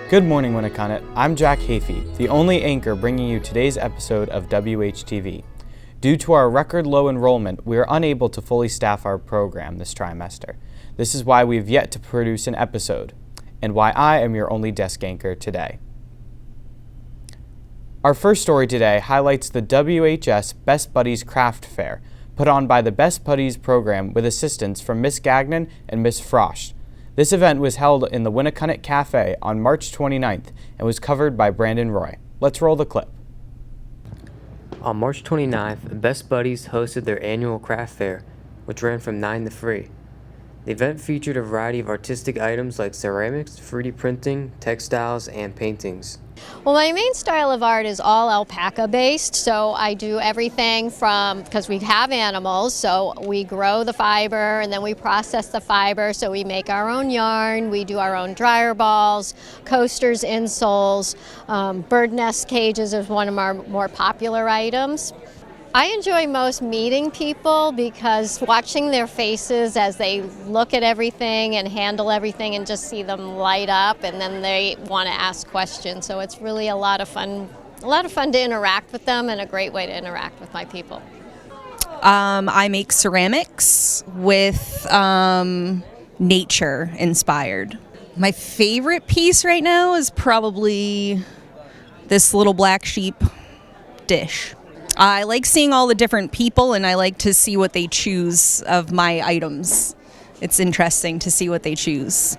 Good morning, Winnacunnet. I'm Jack Hafey, the only anchor bringing you today's episode of WHTV. Due to our record low enrollment, we are unable to fully staff our program this trimester. This is why we've yet to produce an episode, and why I am your only desk anchor today. Our first story today highlights the WHS Best Buddies Craft Fair, put on by the Best Buddies program with assistance from Miss Gagnon and Miss Frost. This event was held in the Winnacunnet Cafe on March 29th and was covered by Brandon Roy. Let's roll the clip. On March 29th, Best Buddies hosted their annual craft fair, which ran from 9 to 3. The event featured a variety of artistic items like ceramics, 3D printing, textiles, and paintings. Well, my main style of art is all alpaca based, so I do everything from, because we have animals, so we grow the fiber and then we process the fiber, so we make our own yarn, we do our own dryer balls, coasters, insoles, bird nest cages is one of our more popular items. I enjoy most meeting people because watching their faces as they look at everything and handle everything and just see them light up, and then they want to ask questions. So it's really a lot of fun to interact with them and a great way to interact with my people. I make ceramics with nature inspired. My favorite piece right now is probably this little black sheep dish. I like seeing all the different people, and I like to see what they choose of my items. It's interesting to see what they choose.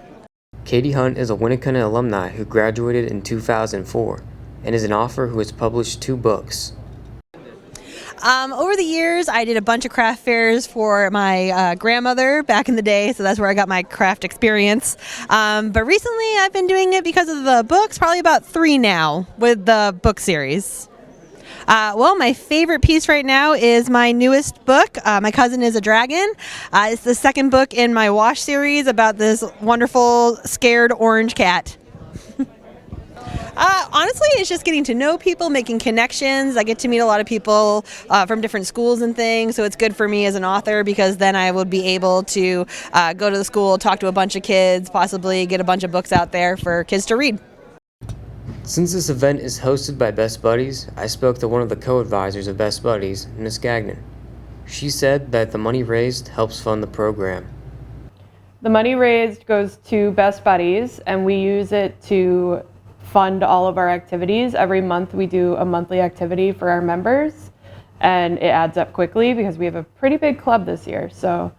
Katie Hunt is a Winnacunnet alumni who graduated in 2004 and is an author who has published 2 books. Over the years, I did a bunch of craft fairs for my grandmother back in the day, so that's where I got my craft experience. But recently, I've been doing it because of the books, probably about 3 now with the book series. Well, my favorite piece right now is my newest book, My Cousin is a Dragon. It's the second book in my Wash series about this wonderful, scared orange cat. Honestly, it's just getting to know people, making connections. I get to meet a lot of people from different schools and things, so it's good for me as an author because then I will be able to go to the school, talk to a bunch of kids, possibly get a bunch of books out there for kids to read. Since this event is hosted by Best Buddies, I spoke to one of the co-advisors of Best Buddies, Miss Gagnon. She said that the money raised helps fund the program. The money raised goes to Best Buddies, and we use it to fund all of our activities. Every month we do a monthly activity for our members, and it adds up quickly because we have a pretty big club this year. So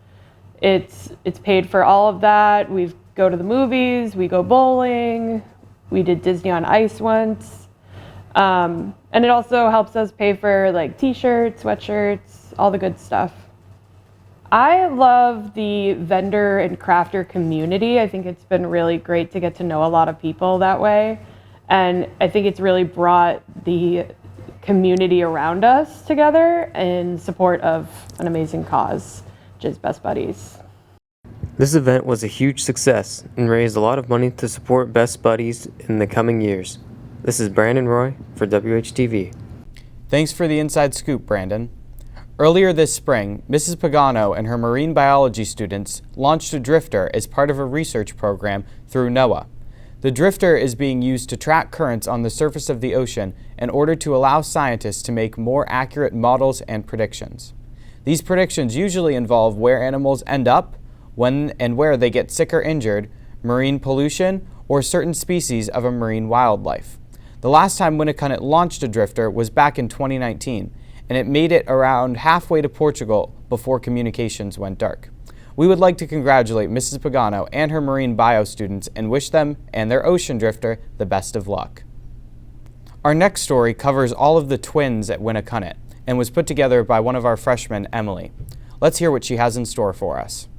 it's paid for all of that. We go to the movies, we go bowling, we did Disney on Ice once. And it also helps us pay for like t-shirts, sweatshirts, all the good stuff. I love the vendor and crafter community. I think it's been really great to get to know a lot of people that way. And I think it's really brought the community around us together in support of an amazing cause, which is Best Buddies. This event was a huge success and raised a lot of money to support Best Buddies in the coming years. This is Brandon Roy for WHTV. Thanks for the inside scoop, Brandon. Earlier this spring, Mrs. Pagano and her marine biology students launched a drifter as part of a research program through NOAA. The drifter is being used to track currents on the surface of the ocean in order to allow scientists to make more accurate models and predictions. These predictions usually involve where animals end up, when and where they get sick or injured, marine pollution, or certain species of a marine wildlife. The last time Winnacunnet launched a drifter was back in 2019, and it made it around halfway to Portugal before communications went dark. We would like to congratulate Mrs. Pagano and her marine bio students and wish them and their ocean drifter the best of luck. Our next story covers all of the twins at Winnacunnet and was put together by one of our freshmen, Emily. Let's hear what she has in store for us.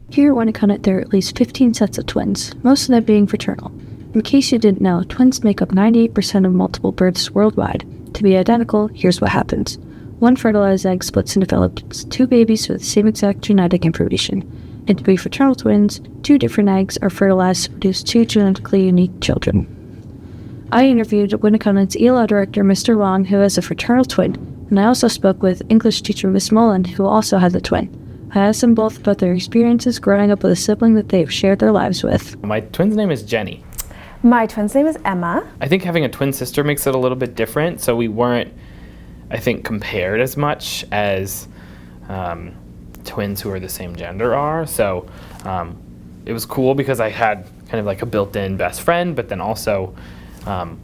Here at Winnacunnet, there are at least 15 sets of twins, most of them being fraternal. In case you didn't know, twins make up 98% of multiple births worldwide. To be identical, here's what happens. One fertilized egg splits and develops 2 babies with the same exact genetic information. And to be fraternal twins, 2 different eggs are fertilized to produce 2 genetically unique children. I interviewed Winnacunnet's ELA director, Mr. Long, who has a fraternal twin, and I also spoke with English teacher Miss Mullen, who also has a twin. I asked them both about their experiences growing up with a sibling that they have shared their lives with. My twin's name is Jenny. My twin's name is Emma. I think having a twin sister makes it a little bit different, so we weren't, I think, compared as much as twins who are the same gender are. So it was cool because I had kind of like a built-in best friend, but then also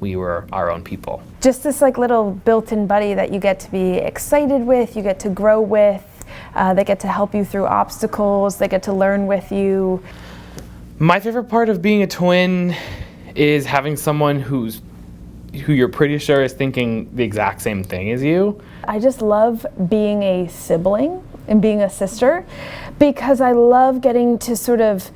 we were our own people. Just this like little built-in buddy that you get to be excited with, you get to grow with, they get to help you through obstacles, they get to learn with you. My favorite part of being a twin is having someone who you're pretty sure is thinking the exact same thing as you. I just love being a sibling and being a sister because I love getting to sort of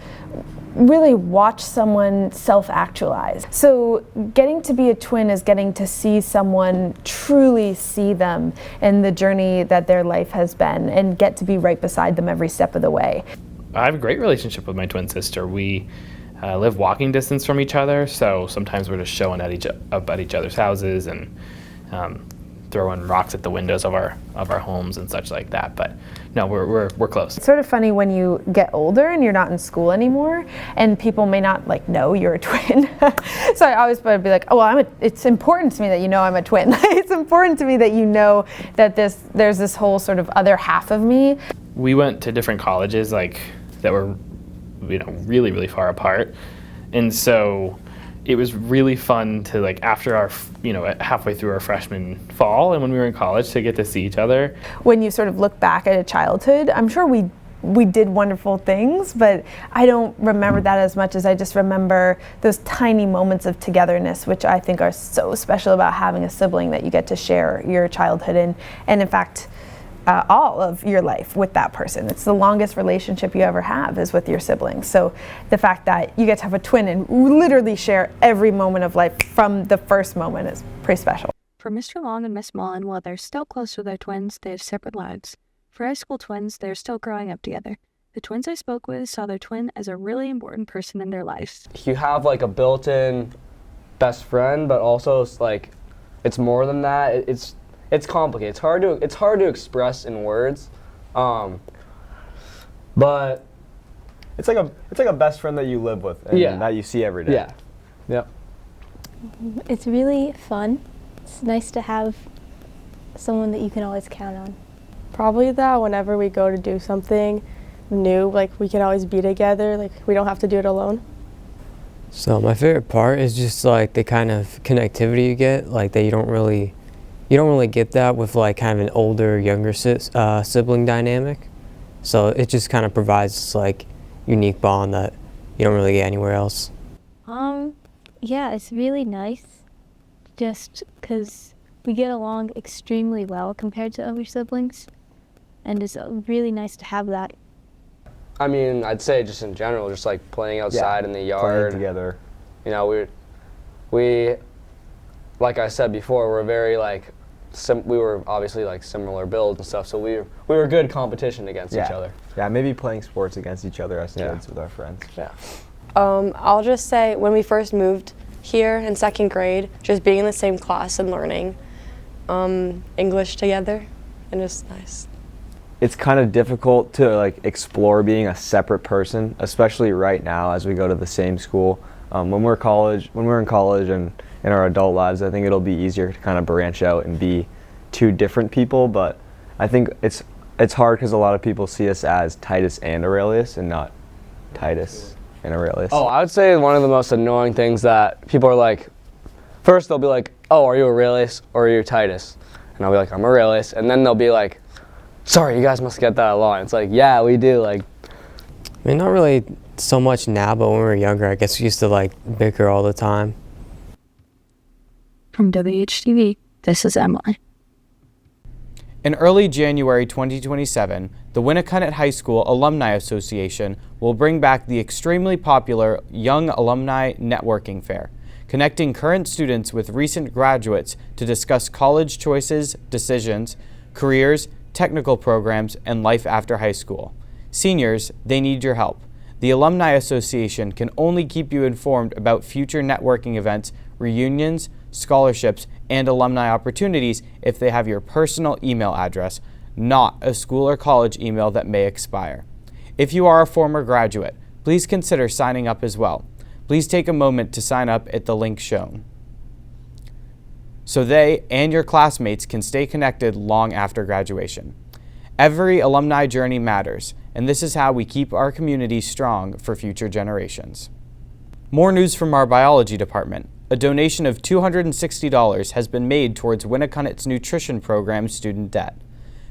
really watch someone self-actualize. So getting to be a twin is getting to see someone truly see them in the journey that their life has been and get to be right beside them every step of the way. I have a great relationship with my twin sister. We live walking distance from each other, so sometimes we're just showing up at each other's houses and throwing rocks at the windows of our homes and such like that. But no, we're close. It's sort of funny when you get older and you're not in school anymore, and people may not like know you're a twin. So I always would be like, oh, well, it's important to me that you know I'm a twin. It's important to me that you know that there's this whole sort of other half of me. We went to different colleges like that were, really, really far apart, and so it was really fun to like after our, halfway through our freshman fall and when we were in college to get to see each other. When you sort of look back at a childhood, I'm sure we did wonderful things, but I don't remember that as much as I just remember those tiny moments of togetherness, which I think are so special about having a sibling that you get to share your childhood in, and in fact, all of your life with that person. It's the longest relationship you ever have is with your siblings. So the fact that you get to have a twin and literally share every moment of life from the first moment is pretty special. For Mr. Long and Miss Mullen, while they're still close with their twins, they have separate lives. For high school twins, they're still growing up together. The twins I spoke with saw their twin as a really important person in their lives. You have like a built-in best friend, but also it's more than that. It's complicated. It's hard to express in words, but it's like a best friend that you live with and that you see every day. Yeah. Yep. It's really fun. It's nice to have someone that you can always count on. Probably that whenever we go to do something new, like we can always be together, like we don't have to do it alone. So my favorite part is just like the kind of connectivity you get, like that you don't really get that with like kind of an older, younger sibling dynamic. So it just kind of provides this like unique bond that you don't really get anywhere else. Yeah, it's really nice just because we get along extremely well compared to other siblings, and it's really nice to have that. I mean, I'd say just in general, just like playing outside in the yard. Playing together. We like I said before, we're very like, we were obviously like similar builds and stuff, so we were good competition against each other. Yeah, maybe playing sports against each other as kids with our friends. Yeah. I'll just say when we first moved here in second grade, just being in the same class and learning English together, and it's nice. It's kind of difficult to like explore being a separate person, especially right now as we go to the same school. When we're in college and in our adult lives, I think it'll be easier to kind of branch out and be two different people, but I think it's hard because a lot of people see us as Titus and Aurelius and not Titus and Aurelius. Oh, I would say one of the most annoying things that people are like, first they'll be like, oh, are you Aurelius or are you Titus? And I'll be like, I'm Aurelius, and then they'll be like, sorry, you guys must get that a lot. It's like, yeah, we do. Like, I mean, not really so much now, but when we were younger, I guess we used to like bicker all the time. From WHTV, this is Emily. In early January 2027, the Winnacunnet High School Alumni Association will bring back the extremely popular Young Alumni Networking Fair, connecting current students with recent graduates to discuss college choices, decisions, careers, technical programs, and life after high school. Seniors, they need your help. The Alumni Association can only keep you informed about future networking events, reunions, scholarships, and alumni opportunities if they have your personal email address, not a school or college email that may expire. If you are a former graduate, please consider signing up as well. please take a moment to sign up at the link shown, so they and your classmates can stay connected long after graduation. Every alumni journey matters, and this is how we keep our community strong for future generations. More news from our biology department. A donation of $260 has been made towards Winnicunnet's nutrition program student debt.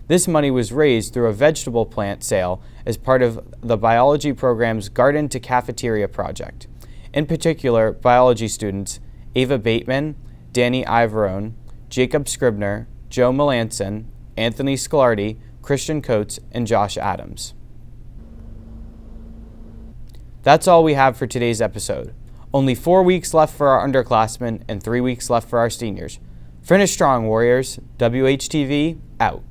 This money was raised through a vegetable plant sale as part of the biology program's Garden to Cafeteria project. In particular, biology students Ava Bateman, Danny Ivorone, Jacob Scribner, Joe Melanson, Anthony Scolardi, Christian Coates, and Josh Adams. That's all we have for today's episode. Only 4 weeks left for our underclassmen and 3 weeks left for our seniors. Finish strong, Warriors. WHTV, out.